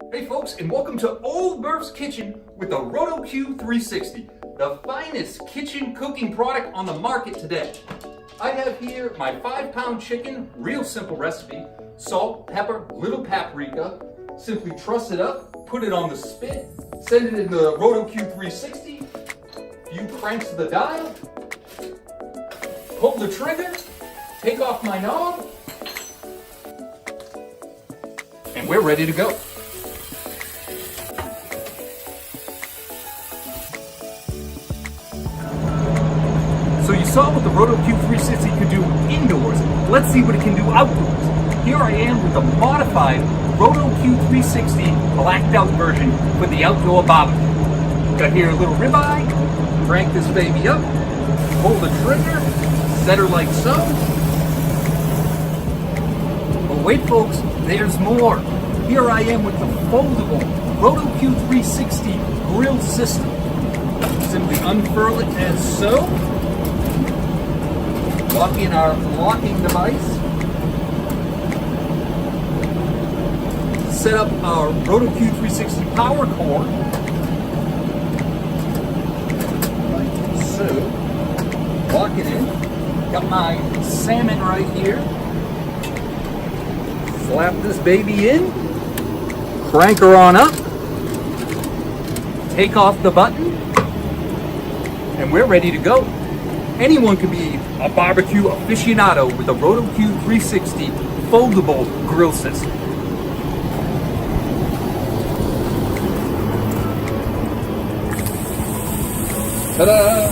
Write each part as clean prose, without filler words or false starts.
Hey folks, and welcome to Ol'Murph's Kitchen with the RotoQ 360, the finest kitchen cooking product on the market today. I have here my 5-pound chicken, real simple recipe, salt, pepper, little paprika. Simply truss it up, put it on the spit, send it in the RotoQ 360, few cranks of the dial, pull the trigger, take off my knob, and we're ready to go. So you saw what the RotoQ 360 could do indoors. Let's see what it can do outdoors. Here I am with the modified RotoQ 360 blacked out version for the outdoor barbecue. Got here a little ribeye, crank this baby up, pull the trigger, set her like so. But wait folks, there's more. Here I am with the foldable RotoQ 360 grill system. Simply unfurl it as so. Lock in our locking device. Set up our RotoQ 360 power cord. Like so. Lock it in. Got my salmon right here. Slap this baby in. Crank her on up. Take off the button. And we're ready to go. Anyone can be a barbecue aficionado with a RotoQ 360 foldable grill system. Ta-da!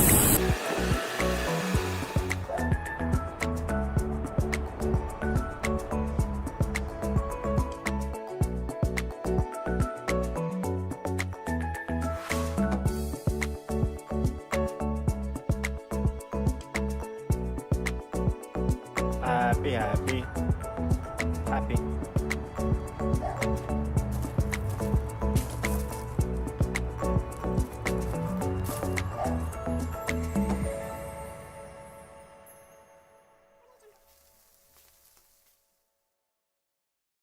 Happy.